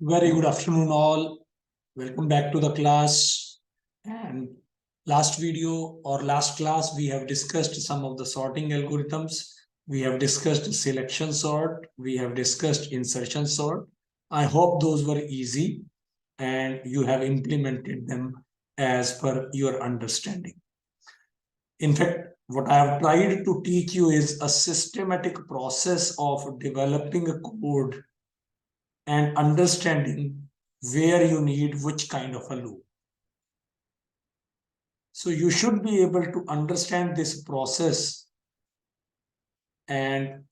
Very good afternoon, all. Welcome back to the class. And last video or last class, we have discussed some of the sorting algorithms. We have discussed selection sort. We have discussed insertion sort. I hope those were easy and you have implemented them as per your understanding. In fact, what I have tried to teach you is a systematic process of developing a code and understanding where you need which kind of a loop. So you should be able to understand this process and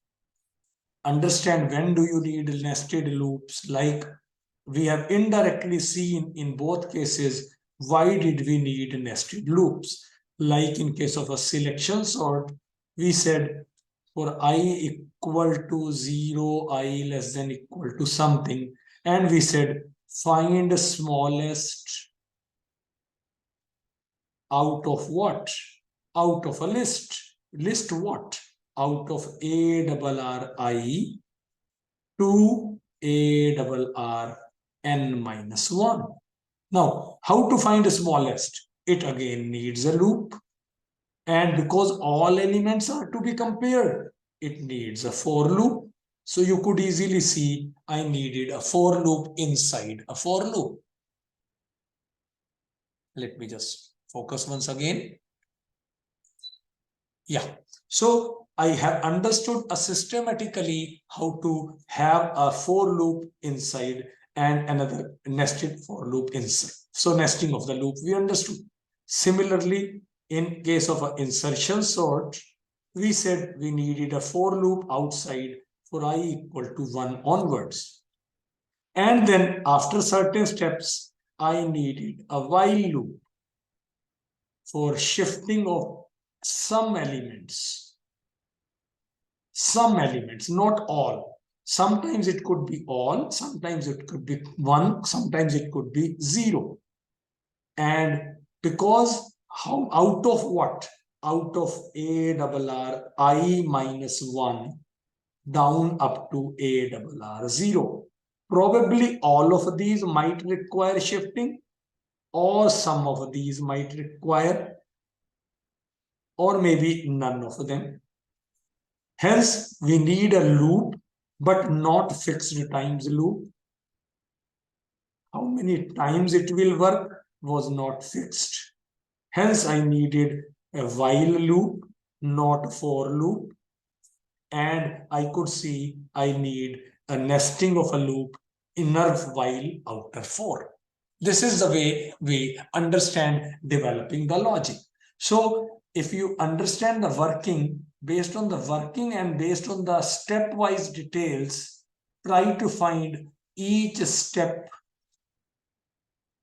understand when do you need nested loops. Like we have indirectly seen in both cases, why did we need nested loops? Like in case of a selection sort, we said for I equal to 0, I less than equal to something, and we said find the smallest out of what? Out of a list. List what? Out of A double R I to A double R N minus 1. Now, how to find the smallest? It again needs a loop. And because all elements are to be compared, it needs a for loop. So you could easily see I needed a for loop inside a for loop. Let me just focus once again. Yeah. So I have understood systematically how to have a for loop inside and another nested for loop inside. So nesting of the loop we understood. Similarly, in case of an insertion sort, we said we needed a for loop outside for I equal to 1 onwards. And then after certain steps, I needed a while loop for shifting of some elements, not all. Sometimes it could be all, sometimes it could be 1, sometimes it could be 0. And because how out of what? Out of A double R I minus 1 down up to A double R 0. Probably all of these might require shifting, or some of these might require, or maybe none of them. Hence, we need a loop, but not fixed times loop. How many times it will work was not fixed. Hence, I needed a while loop, not a for loop. And I could see I need a nesting of a loop, inner while, outer for. This is the way we understand developing the logic. So if you understand the working, based on the working and based on the stepwise details, try to find each step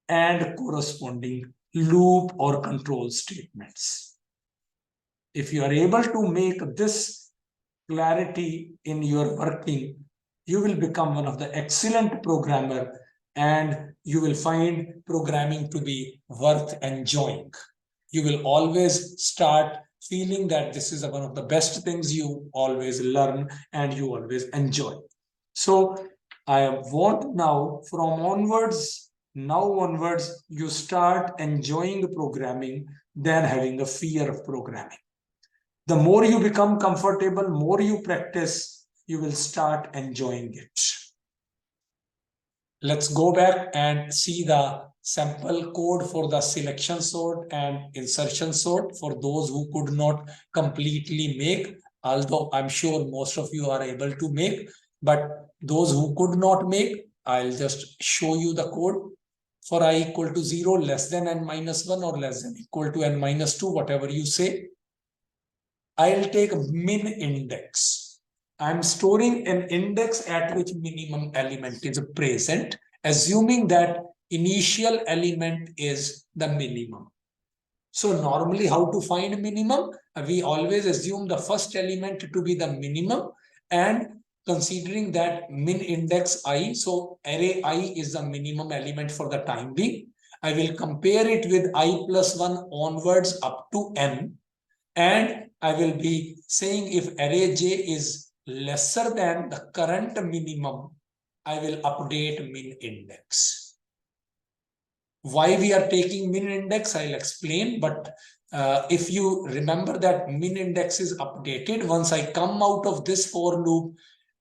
and corresponding loop or control statements. If you are able to make this clarity in your working, you will become one of the excellent programmer and you will find programming to be worth enjoying. You will always start feeling that this is one of the best things you always learn and you always enjoy. So I want now now onwards, you start enjoying programming than having a fear of programming. The more you become comfortable, more you practice, you will start enjoying it. Let's go back and see the sample code for the selection sort and insertion sort for those who could not completely make, although I'm sure most of you are able to make, but those who could not make, I'll just show you the code. For I equal to 0, less than n minus 1 or less than equal to n minus 2, whatever you say, I'll take min index. I'm storing an index at which minimum element is present, assuming that initial element is the minimum. So normally how to find minimum? We always assume the first element to be the minimum and considering that min index I, so array I is the minimum element for the time being. I will compare it with I plus 1 onwards up to n, and I will be saying if array j is lesser than the current minimum, I will update min index. Why we are taking min index, I'll explain. But if you remember that min index is updated, once I come out of this for loop,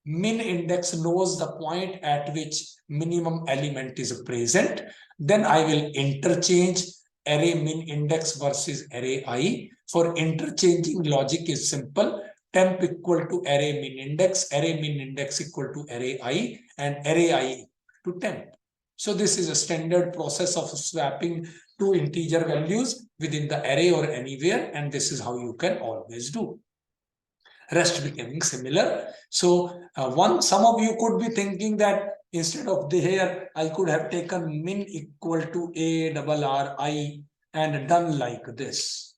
min index knows the point at which minimum element is present. Then I will interchange array min index versus array I. For interchanging logic is simple. Temp equal to array min index equal to array I, and array I to temp. So this is a standard process of swapping two integer values within the array or anywhere, and this is how you can always do. Rest becoming similar. So some of you could be thinking that instead of the here, I could have taken min equal to ARRI and done like this.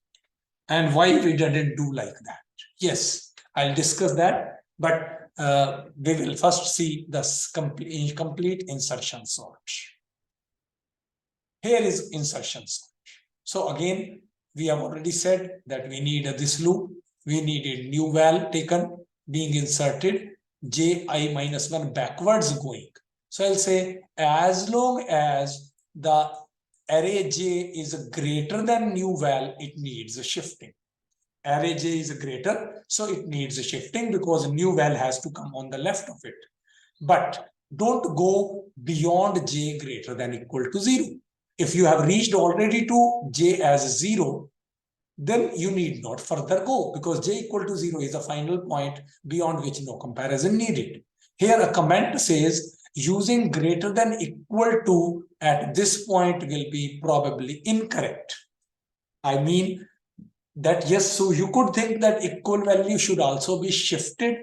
And why we didn't do like that? Yes, I'll discuss that, but we will first see the complete insertion sort. Here is insertion sort. So again, we have already said that we need this loop. We need a new val taken, being inserted, ji minus 1 backwards going. So I'll say as long as the array j is greater than new val, it needs a shifting. Array j is greater, so it needs a shifting because new val has to come on the left of it. But don't go beyond j greater than equal to 0. If you have reached already to j as 0, then you need not further go, because j equal to 0 is the final point beyond which no comparison needed. Here a comment says using greater than equal to at this point will be probably incorrect. I mean that yes, so you could think that equal value should also be shifted,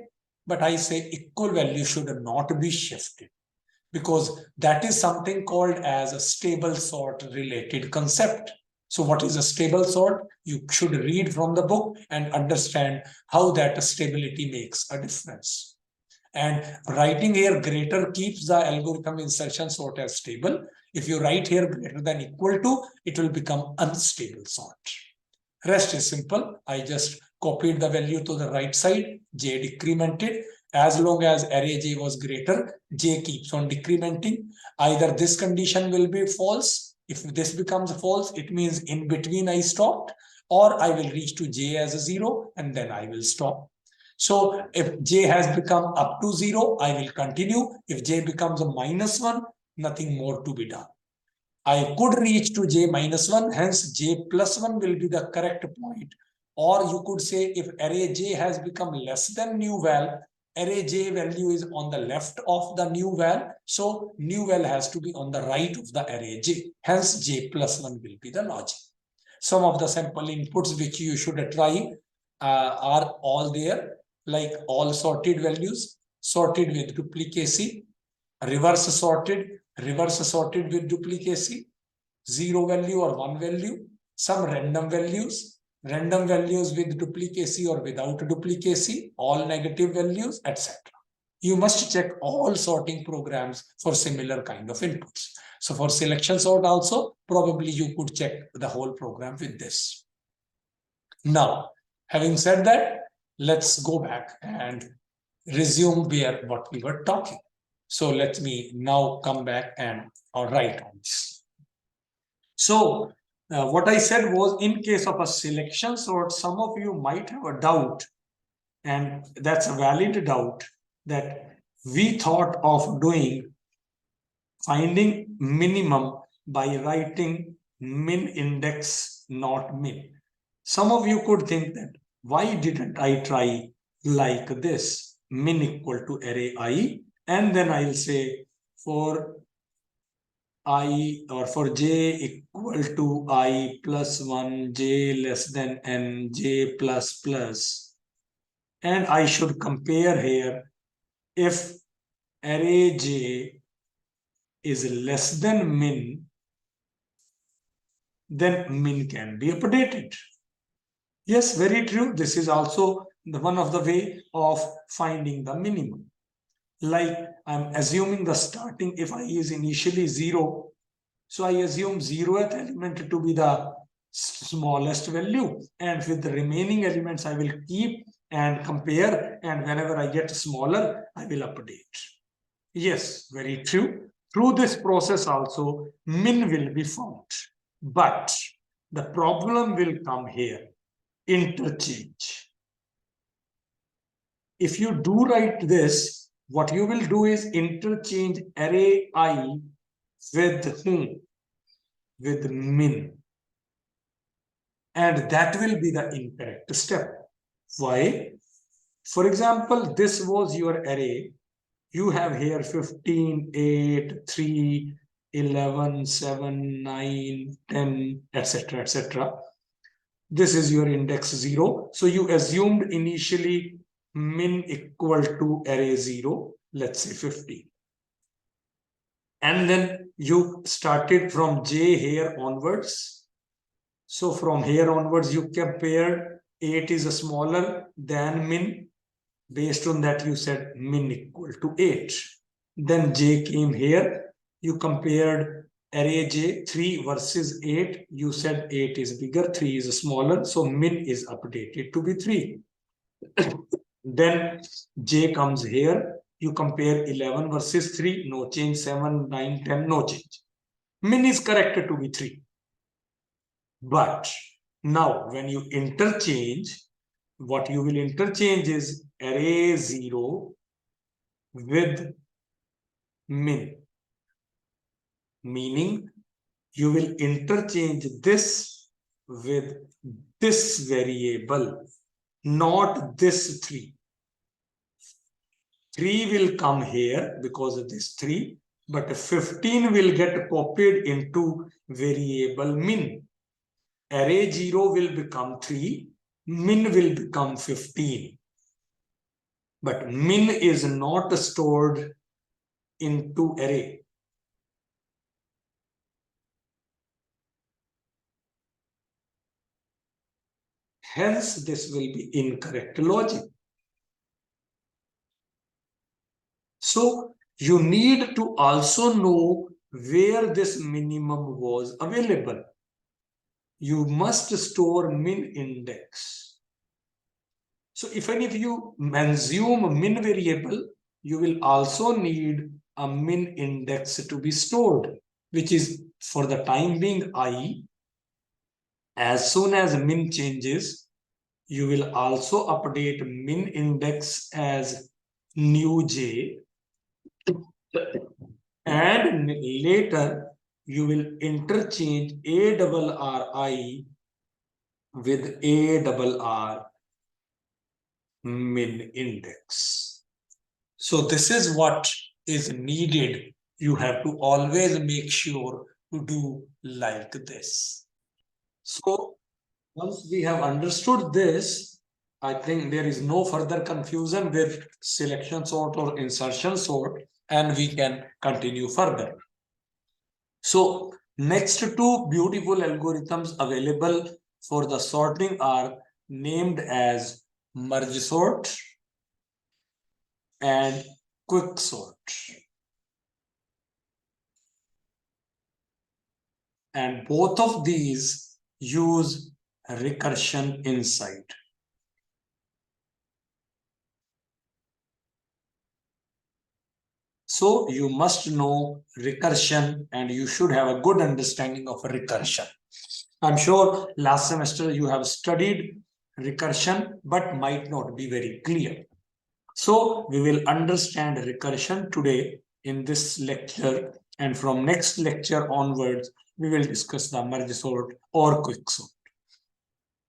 but I say equal value should not be shifted, because that is something called as a stable sort related concept. So what is a stable sort? You should read from the book and understand how that stability makes a difference. And writing here greater keeps the algorithm insertion sort as stable. If you write here greater than equal to, it will become unstable sort. Rest is simple. I just copied the value to the right side, j decremented. As long as array j was greater, j keeps on decrementing. Either this condition will be false. If this becomes false, it means in between I stopped, or I will reach to j as a 0 and then I will stop. So if j has become up to 0, I will continue. If j becomes a -1, nothing more to be done. I could reach to j minus 1, hence j plus 1 will be the correct point. Or you could say if array j has become less than new val, array j value is on the left of the new val, so new val has to be on the right of the array j, hence j plus 1 will be the logic. Some of the sample inputs which you should try are all there, like all sorted values, sorted with duplicacy, reverse sorted with duplicacy, 0 value or 1 value, some random values with duplicacy or without duplicacy, all negative values, etc. You must check all sorting programs for similar kind of inputs. So for selection sort also, probably you could check the whole program with this. Now, having said that, let's go back and resume what we were talking. So let me now come back and write on this. So what I said was, in case of a selection sort, some of you might have a doubt, and that's a valid doubt, that we thought of finding minimum by writing min index, not min. Some of you could think that, why didn't I try like this, min equal to array I, and then I'll say for I, or for j equal to I plus 1, j less than n, j plus plus, and I should compare here if array j is less than min, then min can be updated. Yes, very true. This is also one of the way of finding the minimum. Like I'm assuming the starting, if I is initially 0, so I assume 0th element to be the smallest value, and with the remaining elements I will keep and compare, and whenever I get smaller, I will update. Yes, very true. Through this process also, min will be found. But the problem will come here, interchange. If you do write this, what you will do is interchange array I with whom? With min. And that will be the incorrect step. Why? For example, this was your array. You have here 15, 8, 3, 11, 7, 9, 10, etc., etc. This is your index 0. So you assumed initially min equal to array 0, let's say 50. And then you started from j here onwards. So from here onwards, you compared 8 is smaller than min. Based on that, you said min equal to 8. Then j came here. You compared array j 3 versus 8. You said 8 is bigger, 3 is smaller. So min is updated to be 3. Then j comes here. You compare 11 versus 3. No change. 7, 9, 10. No change. Min is corrected to be 3. But now when you interchange, what you will interchange is array 0 with min, meaning you will interchange this with this variable, not this 3. 3 will come here because of this 3, but 15 will get copied into variable min. Array 0 will become 3, min will become 15. But min is not stored into array. Hence, this will be incorrect logic. So, you need to also know where this minimum was available. You must store min index. So, if any of you assume min variable, you will also need a min index to be stored, which is for the time being I. As soon as min changes, you will also update min index as new j, and later you will interchange ARRI with ARR min index. So this is what is needed. You have to always make sure to do like this. So once we have understood this, I think there is no further confusion with selection sort or insertion sort, and we can continue further. So next two beautiful algorithms available for the sorting are named as merge sort and quick sort. And both of these use recursion inside. So you must know recursion and you should have a good understanding of recursion. I'm sure last semester you have studied recursion, but might not be very clear. So we will understand recursion today in this lecture, and from next lecture onwards, we will discuss the merge sort or quick sort.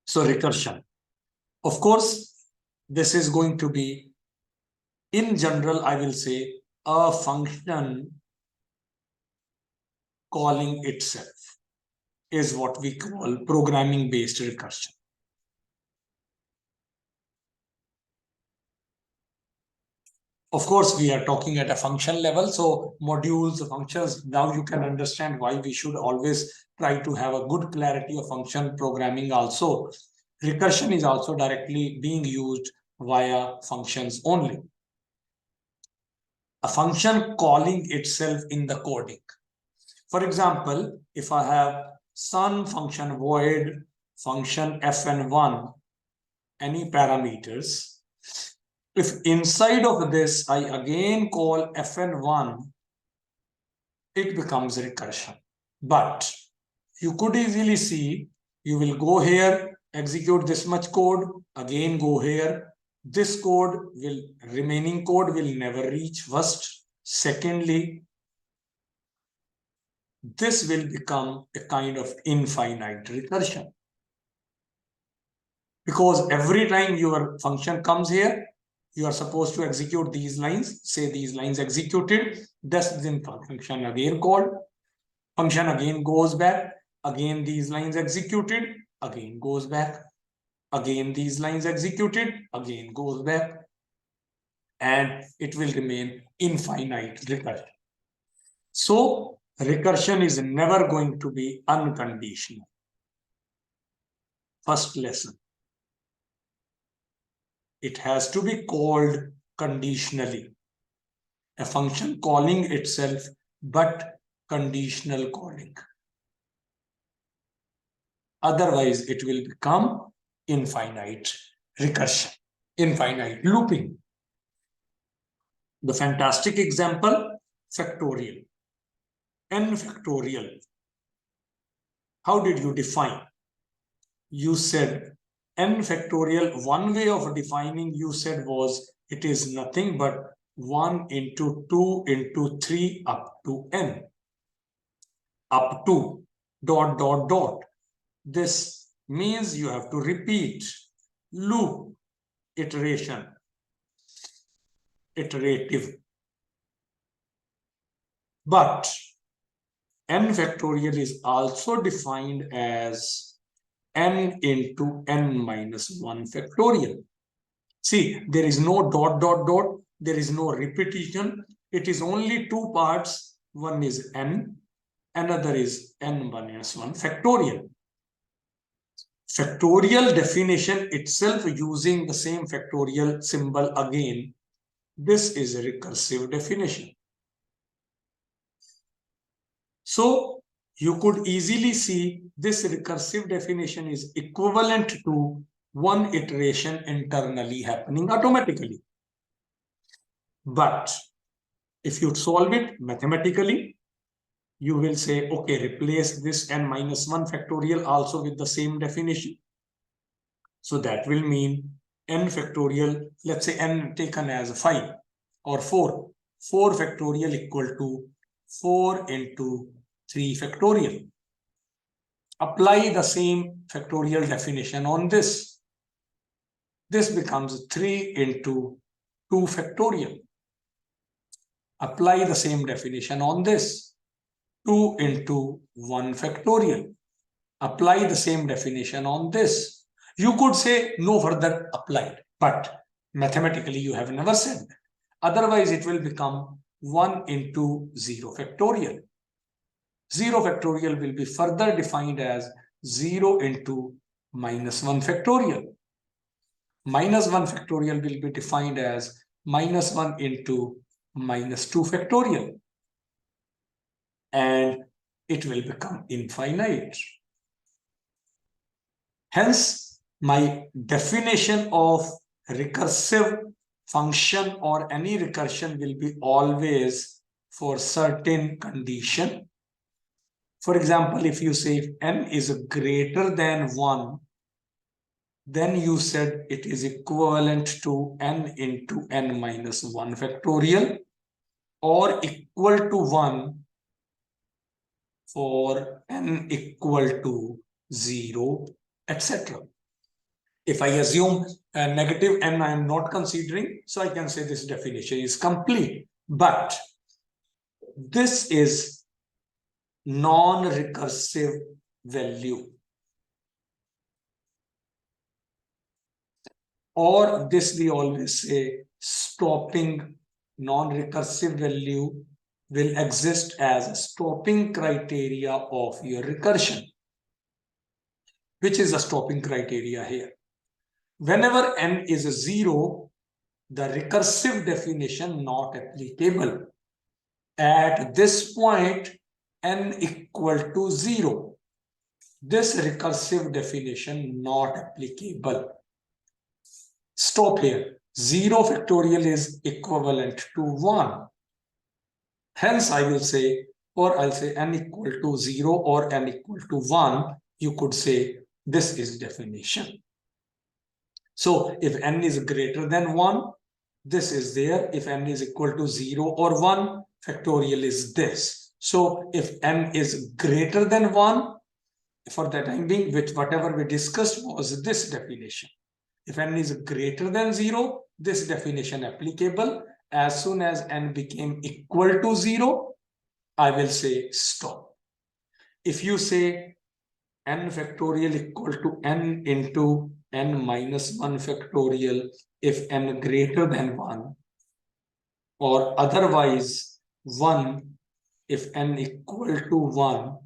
So recursion. Of course, this is going to be, in general, I will say, a function calling itself is what we call programming-based recursion. Of course, we are talking at a function level, so modules, functions, now you can understand why we should always try to have a good clarity of function programming also. Recursion is also directly being used via functions only. A function calling itself in the coding. For example, if I have some function void function fn1, any parameters, If inside of this I again call fn1, it becomes recursion. But you could easily see, you will go here, execute this much code, again go here. This remaining code will never reach first. Secondly, this will become a kind of infinite recursion. Because every time your function comes here, you are supposed to execute these lines, say these lines executed, that's then function again called, function again goes back, again these lines executed, again goes back, again these lines executed, again goes back, and it will remain infinite recursion. So recursion is never going to be unconditional. First lesson. It has to be called conditionally. A function calling itself, but conditional calling. Otherwise, it will become infinite recursion, infinite looping. The fantastic example, factorial. N factorial. How did you define? You said n factorial, one way of defining you said was it is nothing but 1 into 2 into 3 up to n. Up to dot dot dot. This means you have to repeat loop, iteration, iterative. But n factorial is also defined as n into n minus 1 factorial. See, there is no dot dot dot, there is no repetition. It is only two parts. One is n, another is n minus 1 factorial. Factorial definition itself using the same factorial symbol again. This is a recursive definition. So you could easily see this recursive definition is equivalent to one iteration internally happening automatically. But if you solve it mathematically, you will say, okay, replace this n minus 1 factorial also with the same definition. So that will mean n factorial, let's say n taken as 5 or 4. 4 factorial equal to 4 into 3 factorial. Apply the same factorial definition on this. This becomes 3 into 2 factorial. Apply the same definition on this. 2 into 1 factorial. Apply the same definition on this. You could say no further applied, but mathematically you have never said that. Otherwise, it will become 1 into 0 factorial. 0 factorial will be further defined as 0 into minus 1 factorial. Minus 1 factorial will be defined as minus 1 into minus 2 factorial. And it will become infinite. Hence, my definition of recursive function or any recursion will be always for certain condition. For example, if you say if n is greater than 1, then you said it is equivalent to n into n minus 1 factorial or equal to 1 for n equal to 0, etc. If I assume a negative n I am not considering, so I can say this definition is complete. But this is non-recursive value. Or this we always say stopping non-recursive value will exist as a stopping criteria of your recursion. Which is a stopping criteria here? Whenever n is 0, the recursive definition not applicable. At this point, n equal to 0. This recursive definition not applicable. Stop here. 0 factorial is equivalent to 1. Hence, I will say, or I'll say n equal to 0 or n equal to 1. You could say this is definition. So if n is greater than 1, this is there. If n is equal to 0 or 1, factorial is this. So if n is greater than 1, for the time being, which whatever we discussed was this definition. If n is greater than 0, this definition applicable. As soon as n became equal to 0, I will say stop. If you say n factorial equal to n into n minus 1 factorial if n greater than 1, or otherwise 1 if n equal to 1,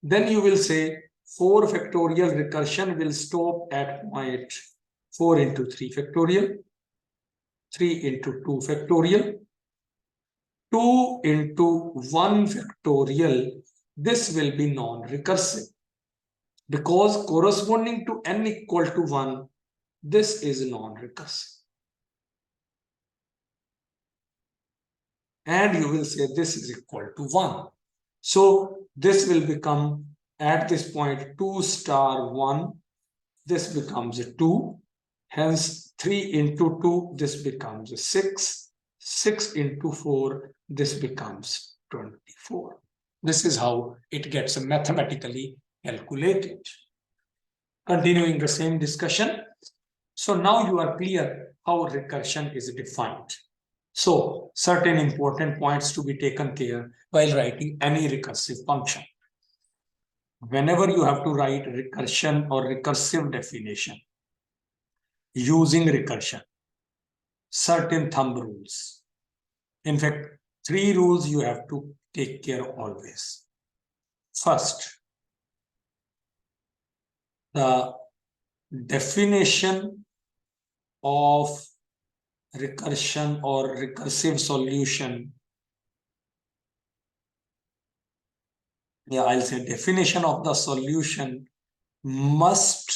then you will say 4 factorial recursion will stop at point 4 into 3 factorial, 3 into 2 factorial, 2 into 1 factorial. This will be non-recursive because corresponding to n equal to 1, this is non-recursive. And you will say this is equal to 1. So this will become at this point 2 star 1. This becomes a 2. Hence 3 into 2, this becomes a 6. 6 into 4, this becomes 24. This is how it gets mathematically calculated. Continuing the same discussion. So now you are clear how recursion is defined. So certain important points to be taken care while writing any recursive function. Whenever you have to write recursion or recursive definition using recursion, certain thumb rules. In fact, 3 rules you have to take care of always. First, the definition of recursion or recursive solution. Yeah, I'll say definition of the solution must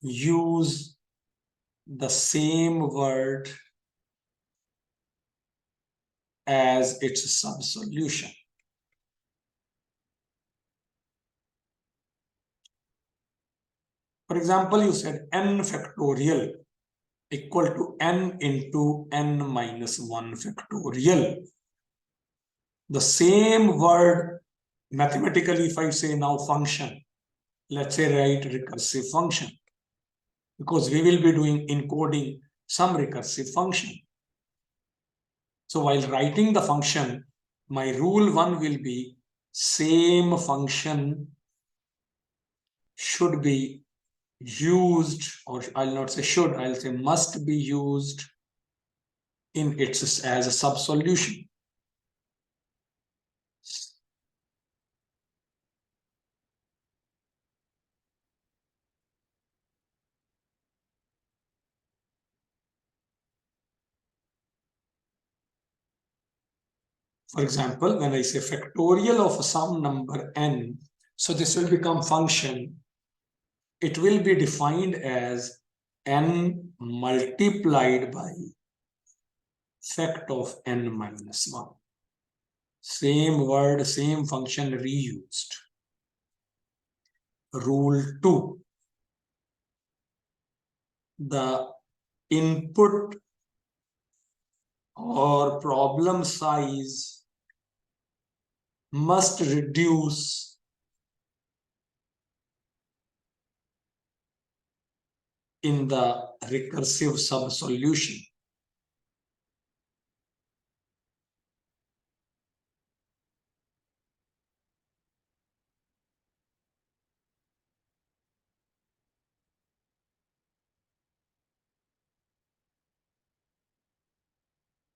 use the same word as its sub-solution. For example, you said n factorial equal to n into n minus 1 factorial. The same word, mathematically, if I say now function, let's say write recursive function, because we will be doing encoding some recursive function. So while writing the function, my rule 1 will be same function should be used, or I'll not say should, I'll say must be used in its as a sub-solution. For example, when I say factorial of some number n, so this will become function. It will be defined as n multiplied by fact of n minus 1. Same word, same function reused. Rule 2. The input or problem size must reduce in the recursive sub-solution.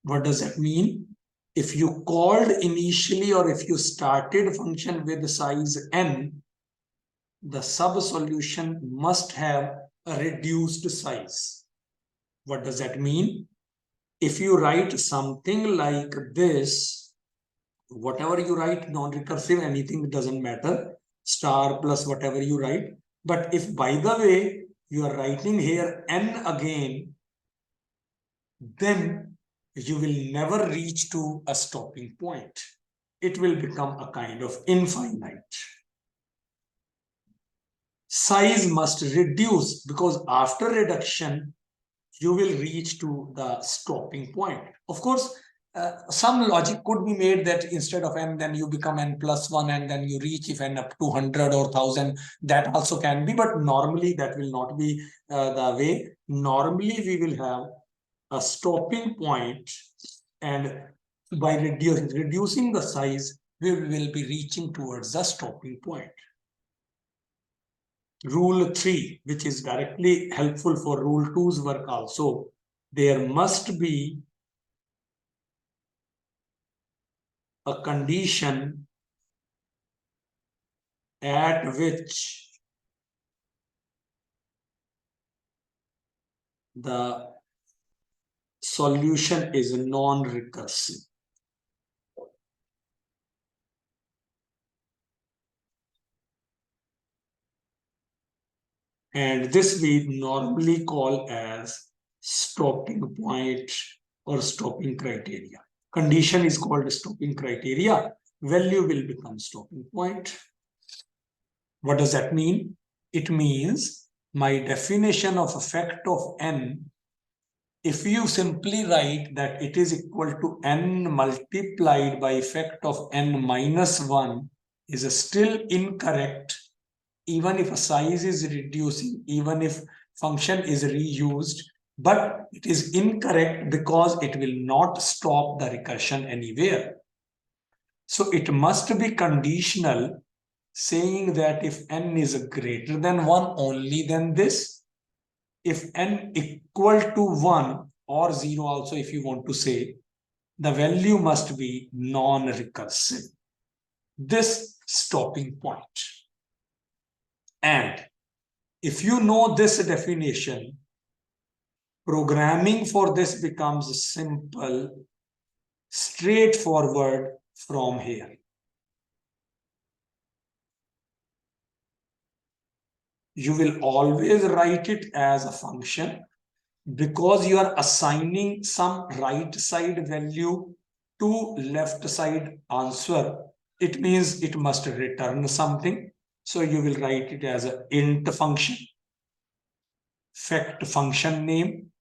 What does that mean? If you called initially or if you started function with size n, the sub-solution must have a reduced size. What does that mean? If you write something like this, whatever you write, non-recursive, anything doesn't matter, star plus whatever you write. But if by the way, you are writing here n again, then you will never reach to a stopping point. It will become a kind of infinite. Size must reduce because after reduction, you will reach to the stopping point. Of course, some logic could be made that instead of n, then you become n plus 1 and then you reach if n up to 100 or 1000. That also can be, but normally that will not be the way. Normally, we will have a stopping point, and by reducing the size, we will be reaching towards the stopping point. Rule 3, which is directly helpful for Rule 2's work also, there must be a condition at which the solution is non-recursive. And this we normally call as stopping point or stopping criteria. Condition is called stopping criteria. Value will become stopping point. What does that mean? It means my definition of effect of n, if you simply write that it is equal to n multiplied by effect of n minus 1 is still incorrect, even if a size is reducing, even if function is reused, but it is incorrect because it will not stop the recursion anywhere. So it must be conditional, saying that if n is greater than 1, only then this. If n equal to 1 or 0 also, if you want to say, the value must be non-recursive. This stopping point. And if you know this definition, programming for this becomes simple, straightforward from here. You will always write it as a function because you are assigning some right side value to left side answer. It means it must return something. So you will write it as an int function, fact function name.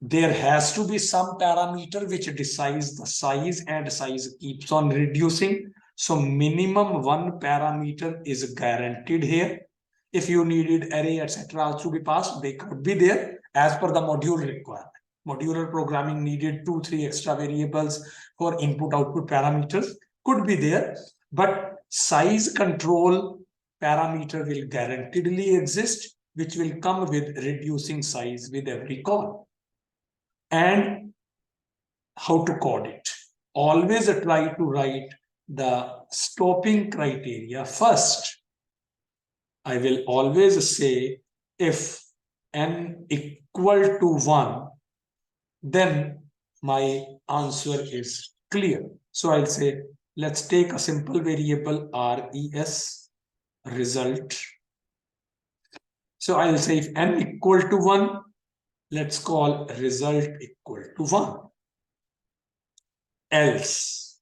There has to be some parameter which decides the size, and size keeps on reducing. So minimum one parameter is guaranteed here. If you needed array, etc. also be passed, they could be there as per the module requirement. Modular programming needed 2-3 extra variables for input-output parameters, could be there, but size control parameter will guaranteedly exist, which will come with reducing size with every call. And how to code it? Always try to write the stopping criteria first. I will always say if n equal to 1, then my answer is clear. So I'll say, let's take a simple variable res, result. So I'll say if n equal to 1, let's call result equal to 1. Else,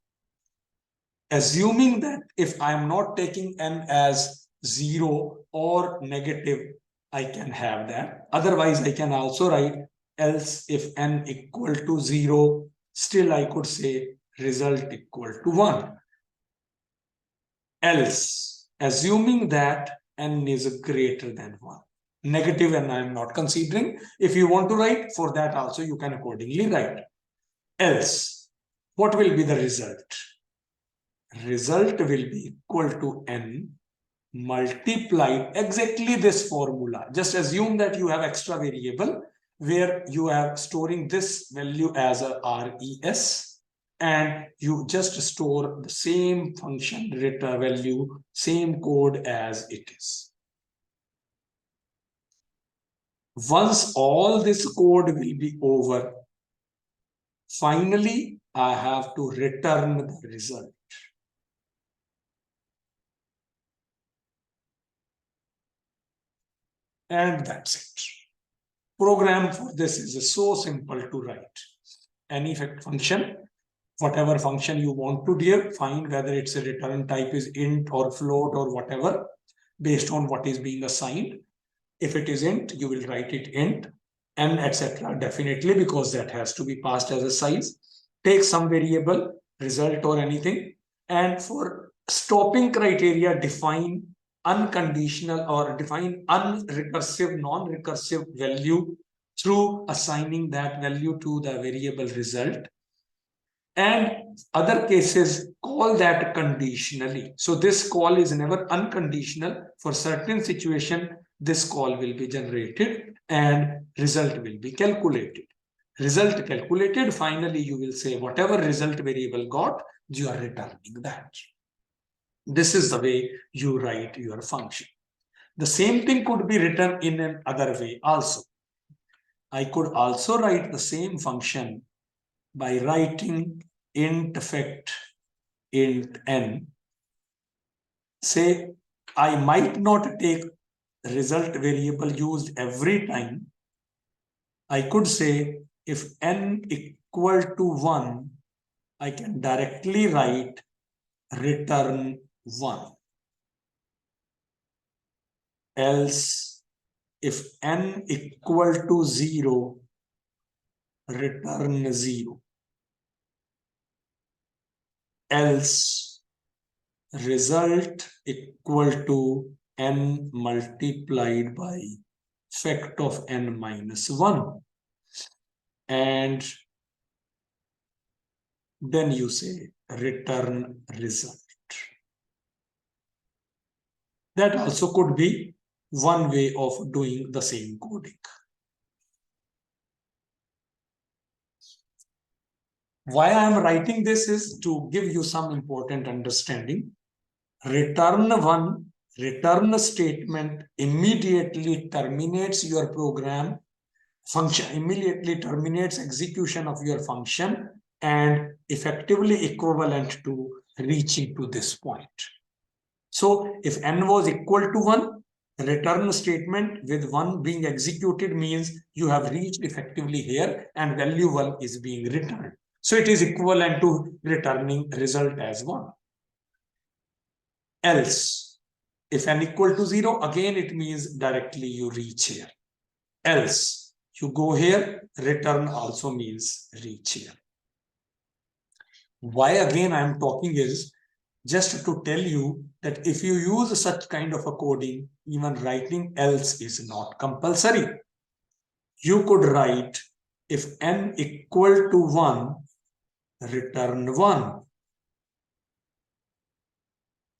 assuming that if I'm not taking n as 0 or negative, I can have that. Otherwise, I can also write else if n equal to 0, still I could say result equal to 1. Else, assuming that n is greater than 1. Negative n I'm not considering. If you want to write, for that also you can accordingly write. Else, what will be the result? Result will be equal to n multiplied exactly this formula. Just assume that you have extra variable where you are storing this value as a res, and you just store the same function return value, same code as it is. Once all this code will be over, finally, I have to return the result. And that's it. program for this is so simple to write. Any function, whatever function you want to define, whether it's a return type is int or float or whatever, based on what is being assigned. If it is int, you will write it int, and etc. Definitely, because that has to be passed as a size. Take some variable, result or anything, and for stopping criteria, define unconditional or define unrecursive, non-recursive value through assigning that value to the variable result. And other cases, call that conditionally. So this call is never unconditional. For certain situation, this call will be generated and result will be calculated. Result calculated, finally you will say whatever result variable got, you are returning that. This is the way you write your function. The same thing could be written in another way also. I could also write the same function by writing int effect int n. Say I might not take result variable used every time. I could say if n equal to 1, I can directly write return 1. Else, if n equal to 0, return 0. Else, result equal to n multiplied by fact of n minus 1. And then you say return result. That also could be one way of doing the same coding. Why I am writing this is to give you some important understanding. Return 1, return statement immediately terminates your program function, immediately terminates execution of your function and effectively equivalent to reaching to this point. So if n was equal to 1, return statement with 1 being executed means you have reached effectively here and value 1 is being returned. So it is equivalent to returning result as 1. Else, if n equal to 0, again it means directly you reach here. Else, you go here, return also means reach here. Why again I am talking is just to tell you that if you use such kind of a coding, even writing else is not compulsory. You could write if n equal to 1, return 1.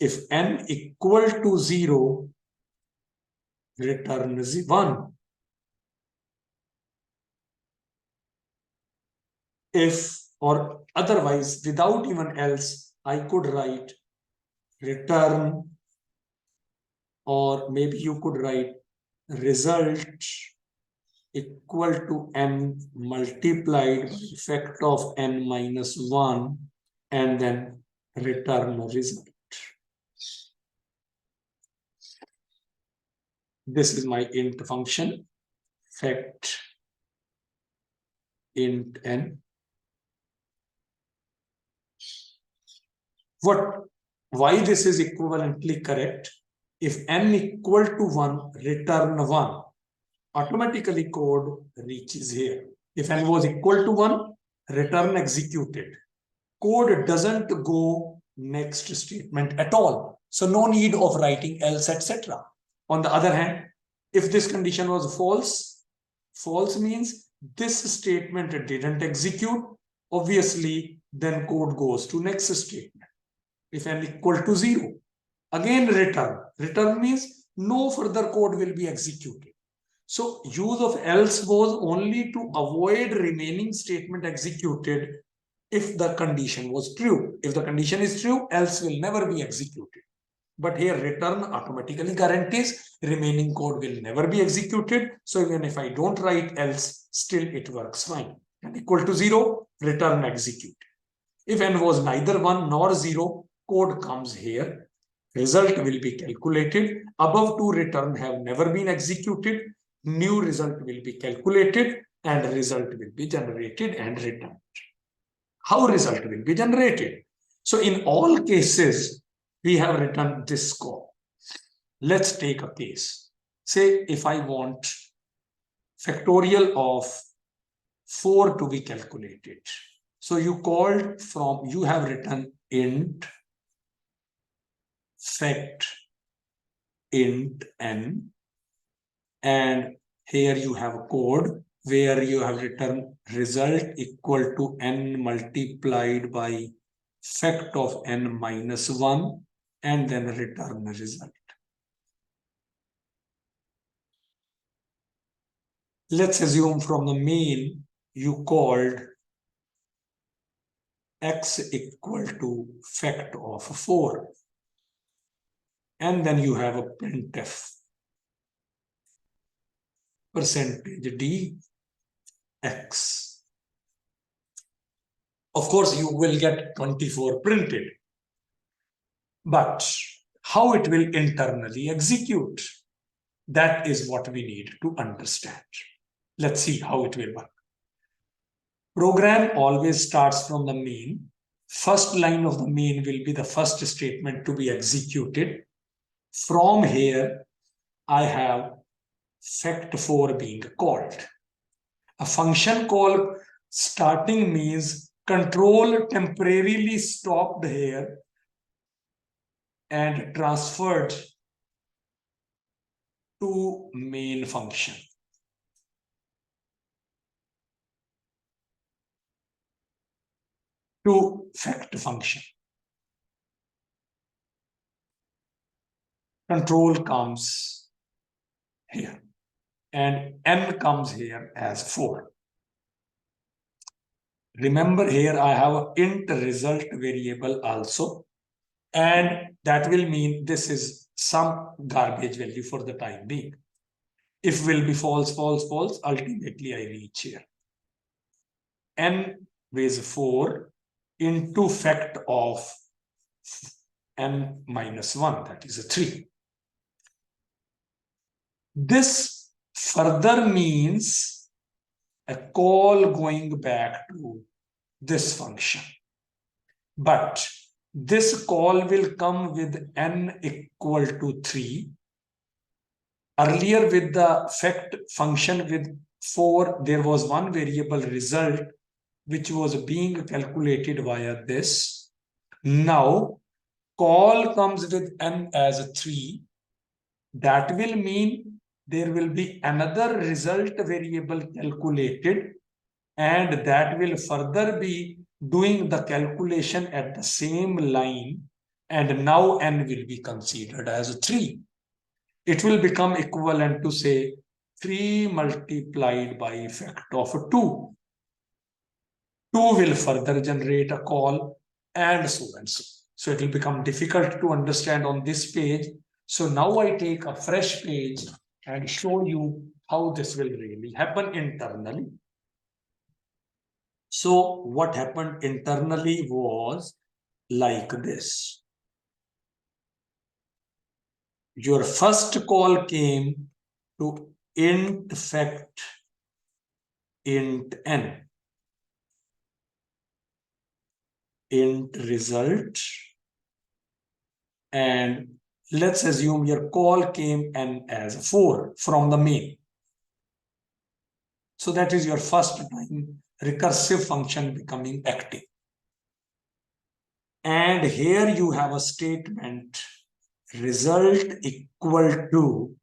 If n equal to 0, return 1. If or otherwise, without even else, I could write return, or maybe you could write result equal to n multiplied by effect of n minus 1 and then return result. This is my int function, fact int n. Why this is equivalently correct? If n equal to 1, return 1. Automatically code reaches here. If n was equal to 1, return executed. Code doesn't go next statement at all. So no need of writing else, etc. On the other hand, if this condition was false, false means this statement didn't execute, obviously then code goes to next statement. If n equal to 0, again return. Return means no further code will be executed. So use of else was only to avoid remaining statement executed if the condition was true. If the condition is true, else will never be executed. But here return automatically guarantees remaining code will never be executed. So even if I don't write else, still it works fine. And equal to 0, return execute. If n was neither 1 nor 0, code comes here. Result will be calculated. Above 2 return have never been executed. new result will be calculated and result will be generated and returned. How result will be generated? So in all cases, we have written this call. Let's take a case. Say if I want factorial of 4 to be calculated. So you have written int fact int n, and here you have a code where you have written result equal to n multiplied by fact of n minus 1 and then return the result. Let's assume from the main you called x equal to fact of 4 and then you have a printf percentage d x. Of course, you will get 24 printed, but how it will internally execute, that is what we need to understand. Let's see how it will work. Program always starts from the main. First line of the main will be the first statement to be executed. From here, I have fact4 being called. A function call starting means control temporarily stopped here and transferred to main function. To fact function. Control comes here and n comes here as 4. Remember here I have an int result variable also, and that will mean this is some garbage value for the time being. If will be false, false, false, ultimately I reach here. N is 4 into fact of n minus 1, that is a 3. This further means a call going back to this function. But this call will come with n equal to 3. Earlier with the fact function with 4, there was one variable result which was being calculated via this. Now, call comes with n as 3. That will mean there will be another result variable calculated, and that will further be doing the calculation at the same line, and now n will be considered as 3. It will become equivalent to say 3 multiplied by fact of 2. 2 will further generate a call, and so and so. So it will become difficult to understand on this page. So now I take a fresh page and show you how this will really happen internally. So what happened internally was like this. Your first call came to int fact int n, int result, and let's assume your call came n as 4 from the main. So that is your first time recursive function becoming active. And here you have a statement result equal to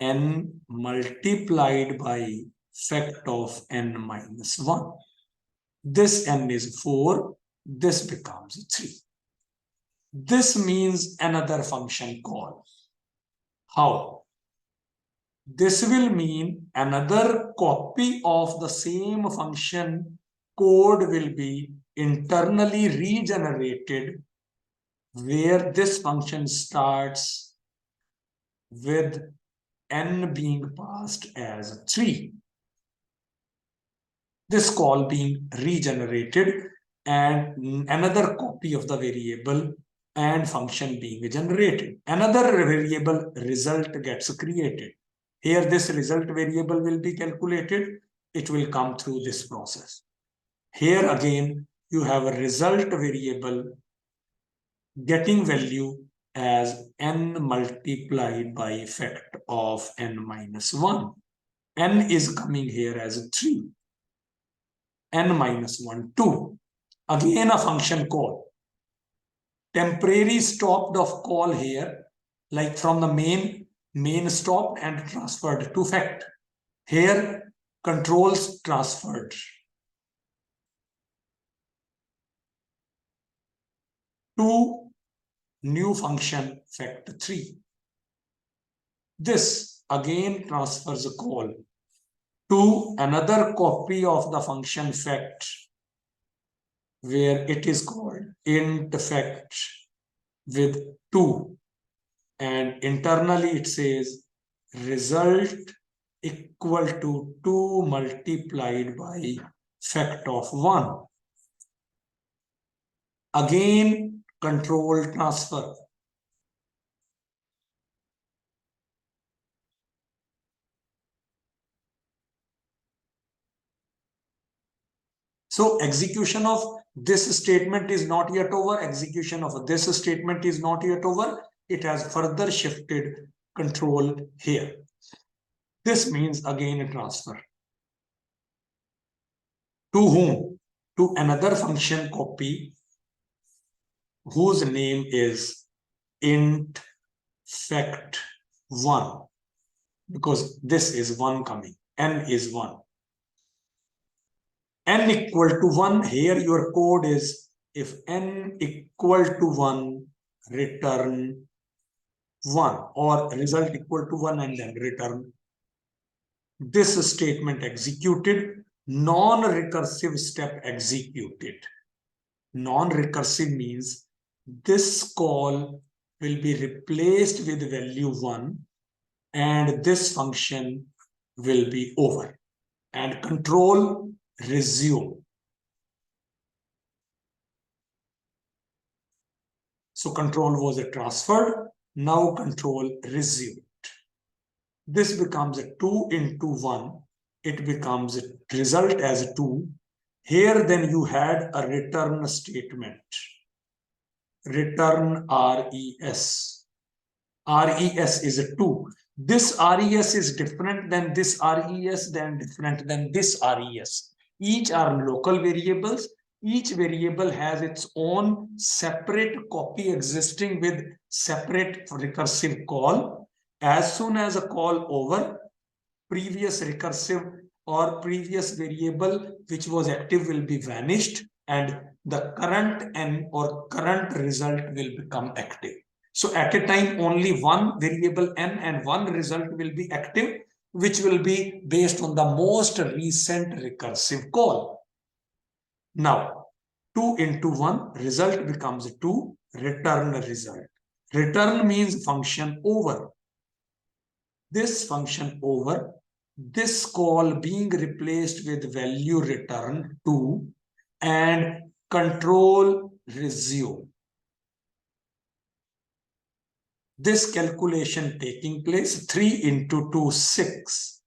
n multiplied by fact of n minus 1. This n is 4, this becomes 3. This means another function call. How? This will mean another copy of the same function code will be internally regenerated, where this function starts with n being passed as 3. This call being regenerated and another copy of the variable and function being generated. Another variable result gets created. Here, this result variable will be calculated. It will come through this process. Here again, you have a result variable getting value as n multiplied by effect of n minus 1. N is coming here as 3. N minus 1, 2. Again, a function call. Temporary stopped of call here, like from the main stopped and transferred to fact. Here, controls transferred to new function fact3. This again transfers a call to another copy of the function fact, where it is called int fact with 2, and internally it says result equal to 2 multiplied by fact of 1. Again, control transfer. So execution of this statement is not yet over. Execution of this statement is not yet over. It has further shifted control here. This means again a transfer. To whom? To another function copy whose name is int fact1, because this is 1 coming. N is 1. N equal to 1, here your code is if n equal to 1, return 1, or result equal to 1 and then return. This statement executed, non-recursive step executed. Non-recursive means this call will be replaced with value 1 and this function will be over, and control resume. So control was transferred, now control resumed. This becomes a 2 into 1. It becomes a result as 2. Here then you had a return statement. Return res. Res is a 2. This res is different than this res, then different than this res. Each are local variables. Each variable has its own separate copy existing with separate recursive call. As soon as a call over, previous recursive or previous variable which was active will be vanished and the current n or current result will become active. So at a time, only one variable n and one result will be active, which will be based on the most recent recursive call. Now, 2 into 1, result becomes 2, return result. Return means function over. This function over, this call being replaced with value return 2 and control resume. This calculation taking place, 3 into 2, 6.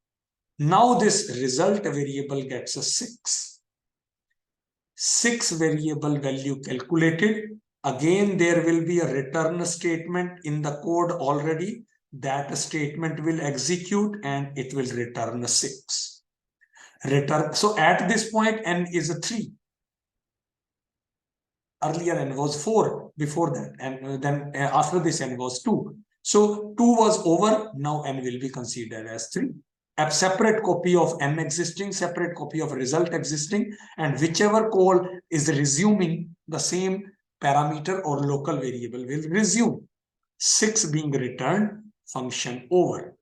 Now this result variable gets a 6. 6 variable value calculated. Again, there will be a return statement in the code already. That statement will execute and it will return a 6. Return. So at this point, n is a 3. Earlier n was 4 before that, and then after this n was 2. So 2 was over, now n will be considered as 3. A separate copy of n existing, separate copy of result existing, and whichever call is resuming the same parameter or local variable will resume. 6 being returned, function over.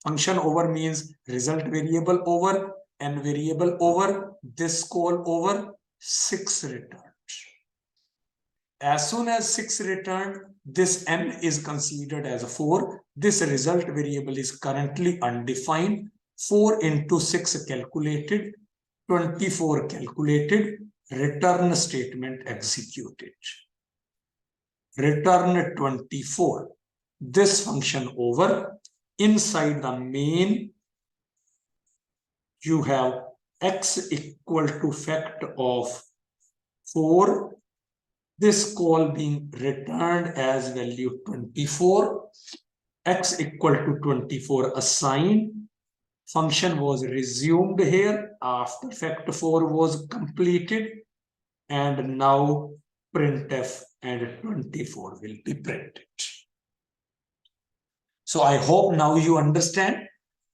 Function over means result variable over, n variable over, this call over, 6 returned. As soon as 6 returned, this n is considered as a 4. This result variable is currently undefined. 4 into 6 calculated, 24 calculated, return statement executed. Return 24. This function over, inside the main, you have x equal to factor of 4. This call being returned as value 24. X equal to 24 assigned. Function was resumed here after factor 4 was completed. And now printf and 24 will be printed. So I hope now you understand.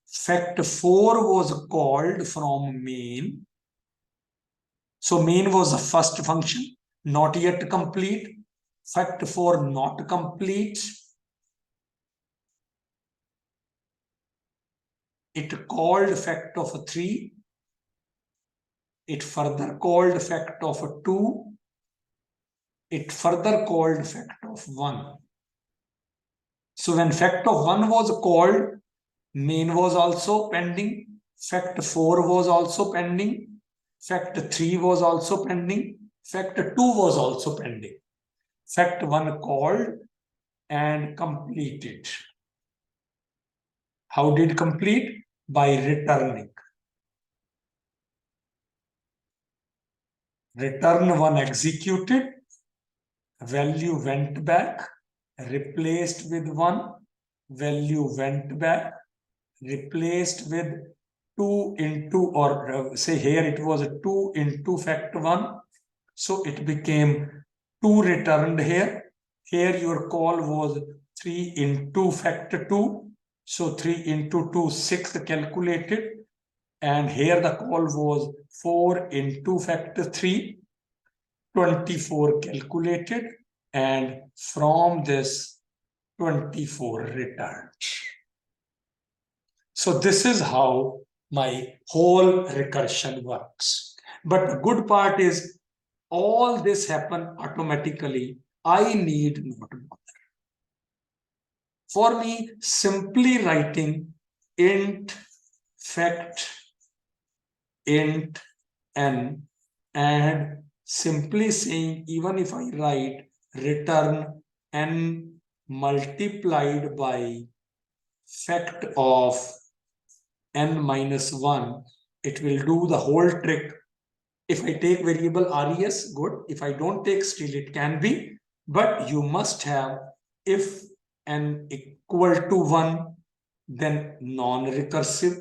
Factor 4 was called from main. So main was the first function, not yet complete. Factor 4 not complete. It called factor of 3. It further called factor of 2. It further called factor of 1. So when factor of 1 was called, main was also pending. Factor 4 was also pending. Factor 3 was also pending. Factor 2 was also pending. Factor 1 called and completed. How did complete? By returning. Return 1 executed. Value went back. Replaced with 1. Value went back. Replaced with 2 into, or say here it was a 2 into factor 1. So it became 2 returned here. Here your call was 3 into factor 2. So 3 into 2, 6 calculated. And here the call was 4 into factor 3, 24 calculated. And from this, 24 returned. So this is how my whole recursion works. But the good part is all this happen automatically. I need not bother. For me, simply writing int fact int n and simply saying, even if I write return n multiplied by fact of n minus 1, it will do the whole trick. If I take variable res, good. If I don't take, still it can be. But you must have if n equal to 1, then non-recursive.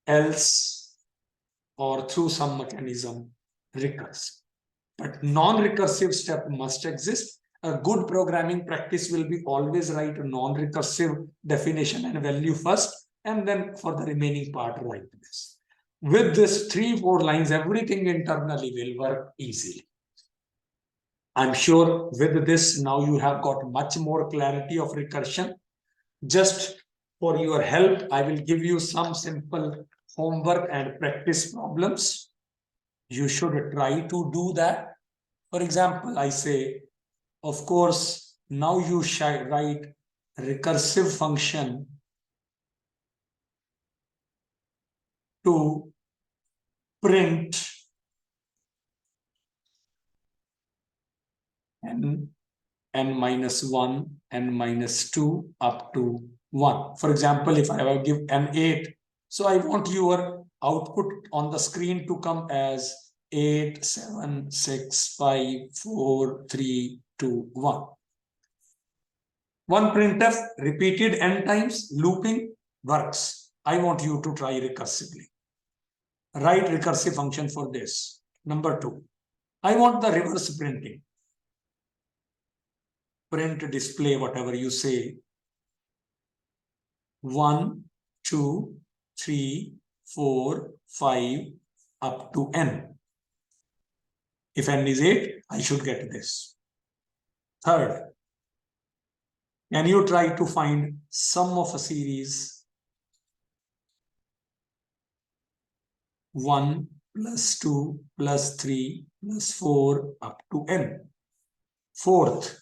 Else, or through some mechanism, recursive. But non-recursive step must exist. A good programming practice will be always write a non-recursive definition and value first, and then for the remaining part write this. With this 3-4 lines, everything internally will work easily. I'm sure with this now you have got much more clarity of recursion. Just for your help, I will give you some simple homework and practice problems. You should try to do that. For example, I say, of course, now you shall write recursive function to print n minus 1, n minus 2 up to 1. For example, if I will give n8, so I want your output on the screen to come as 8, 7, 6, 5, 4, 3, 2, 1. One printf repeated n times, looping works. I want you to try recursively. Write recursive function for this. Number 2, I want the reverse printing. Print, display, whatever you say. 1, 2, 3, 4, 5, up to n. If n is 8, I should get this. Third, can you try to find sum of a series 1 plus 2 plus 3 plus 4 up to n? Fourth,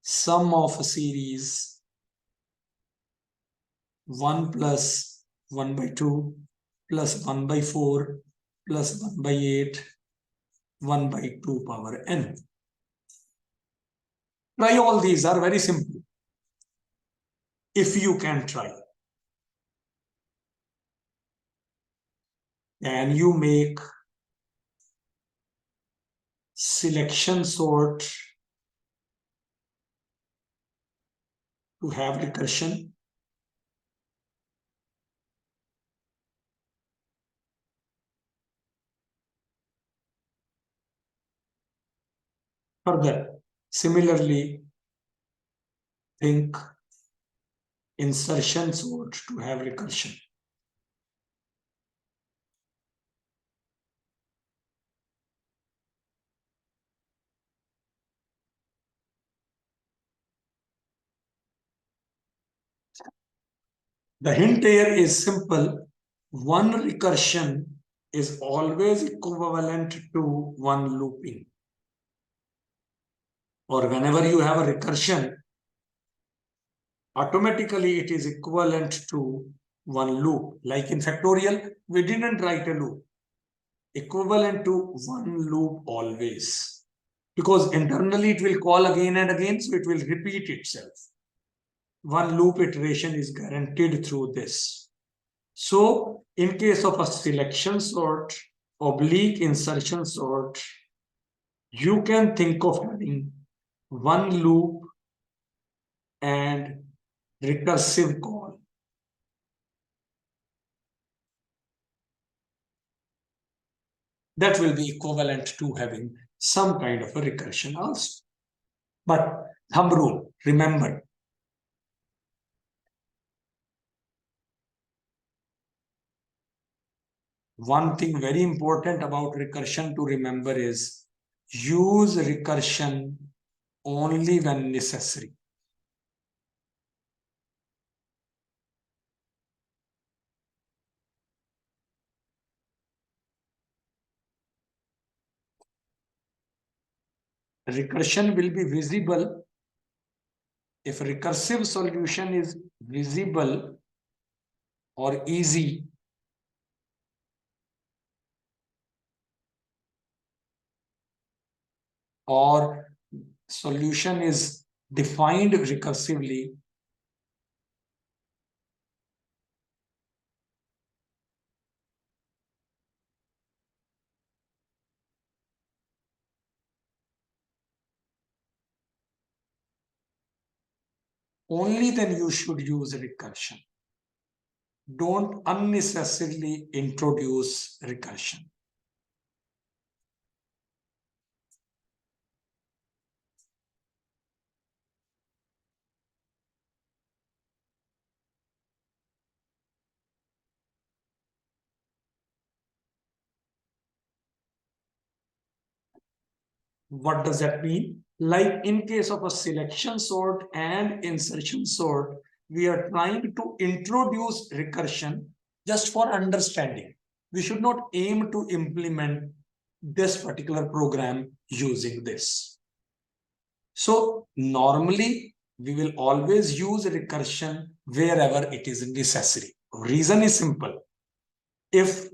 sum of a series 1 plus 1 by 2 plus 1 by 4 plus 1 by 8, 1 by 2 power n. Try all these are very simple. If you can try. And you make selection sort to have recursion. Further, similarly, think insertion sort to have recursion. The hint here is simple. One recursion is always equivalent to one looping. Or whenever you have a recursion, automatically it is equivalent to one loop. Like in factorial, we didn't write a loop. Equivalent to one loop always. Because internally it will call again and again, so it will repeat itself. One loop iteration is guaranteed through this. So in case of a selection sort, oblique insertion sort, you can think of having one loop and recursive call. That will be equivalent to having some kind of a recursion also. But thumb rule, remember, one thing very important about recursion to remember is use recursion only when necessary. Recursion will be visible if recursive solution is visible or easy. Or solution is defined recursively, only then you should use recursion. Don't unnecessarily introduce recursion. What does that mean? Like in case of a selection sort and insertion sort, we are trying to introduce recursion just for understanding. We should not aim to implement this particular program using this. So normally we will always use recursion wherever it is necessary. Reason is simple. If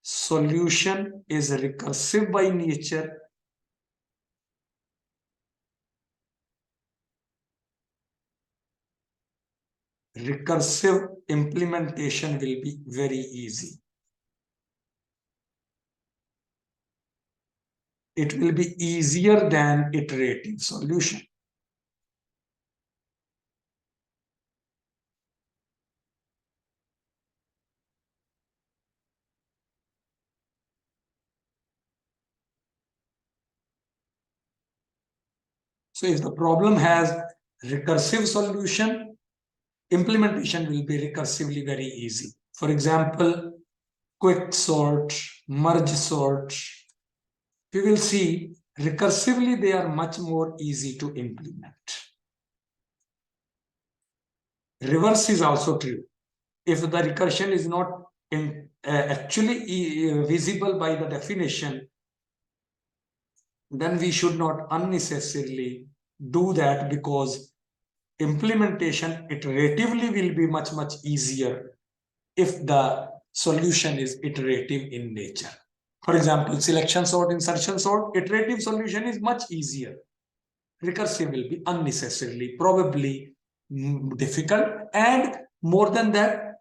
solution is recursive by nature, recursive implementation will be very easy. It will be easier than iterative solution. So if the problem has recursive solution, implementation will be recursively very easy. For example, quick sort, merge sort, we will see recursively they are much more easy to implement. Reverse is also true. If the recursion is not actually visible by the definition, then we should not unnecessarily do that, because implementation iteratively will be much easier if the solution is iterative in nature. For example, selection sort, insertion sort, iterative solution is much easier. recursive will be unnecessarily, probably difficult, and more than that,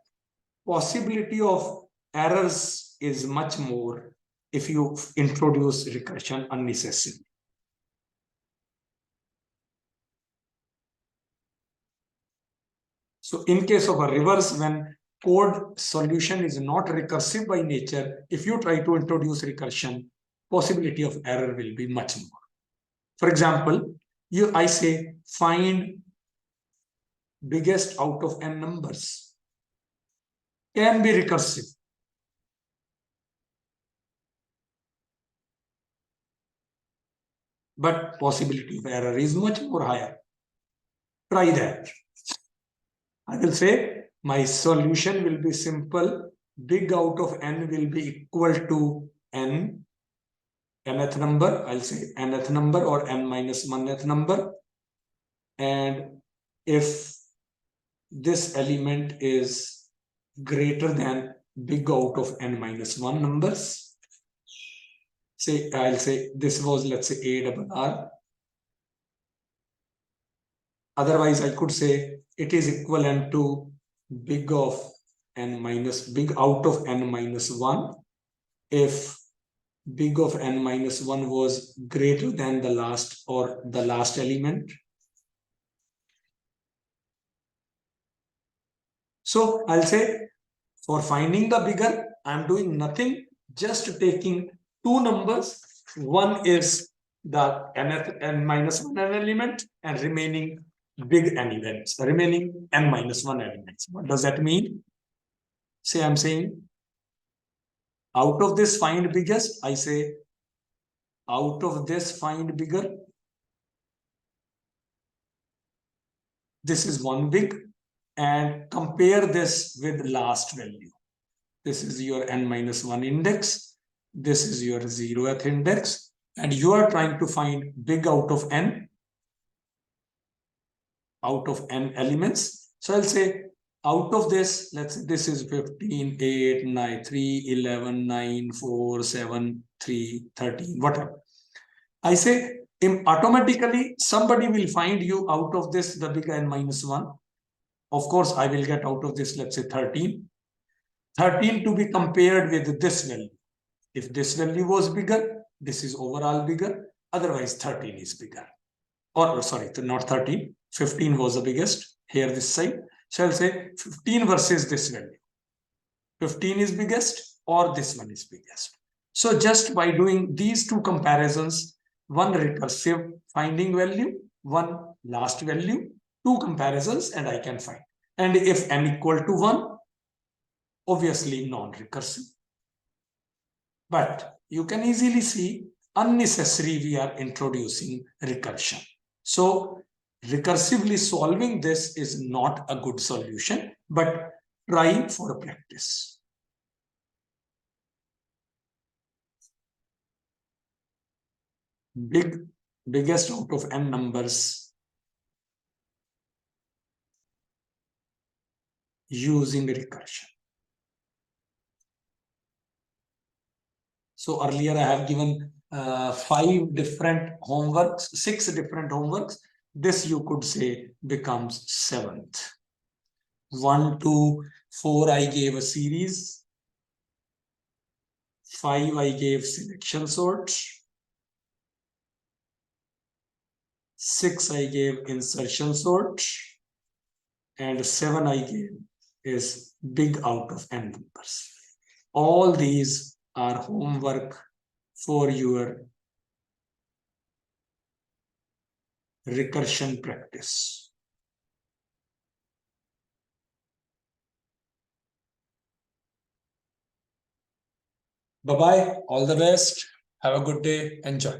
possibility of errors is much more if you introduce recursion unnecessarily. So in case of a reverse, when code solution is not recursive by nature, if you try to introduce recursion, possibility of error will be much more. For example, I say find biggest out of n numbers. Can be recursive. But possibility of error is much more higher. Try that. I will say my solution will be simple. Big out of n will be equal to n, nth number. I'll say nth number or n minus 1th number. And if this element is greater than big out of n minus 1 numbers, say I'll say this was, let's say, a double r. Otherwise, I could say it is equivalent to big out of n minus 1 if big of n minus 1 was greater than the last element. So I'll say for finding the bigger, I'm doing nothing, just taking two numbers. One is the n minus 1 element and remaining big n events, remaining n minus 1 elements. What does that mean? Say I'm saying out of this find biggest, I say out of this find bigger. This is one big, and compare this with last value. This is your n minus 1 index. This is your 0th index. And you are trying to find big out of n elements. So I'll say out of this, let's say this is 15, 8, 9, 3, 11, 9, 4, 7, 3, 13, whatever. I say automatically somebody will find you out of this the big n minus 1. Of course, I will get out of this, let's say 13. 13 to be compared with this value. If this value was bigger, this is overall bigger. Otherwise, 13 is bigger. Or sorry, not 13. 15 was the biggest. Here this side. So I'll say 15 versus this value. 15 is biggest or this one is biggest. So just by doing these two comparisons, one recursive finding value, one last value, two comparisons, and I can find. And if n equal to 1, obviously non-recursive. But you can easily see unnecessary we are introducing recursion. So recursively solving this is not a good solution, but try for a practice. Biggest out of n numbers using recursion. So earlier I have given 5 different homeworks, 6 different homeworks. This you could say becomes 7th. 1, 2, 4 I gave a series. 5 I gave selection sort. 6 I gave insertion sort. And 7 I gave is big out of n numbers. All these are homework for your recursion practice. Bye-bye. All the best. Have a good day. Enjoy.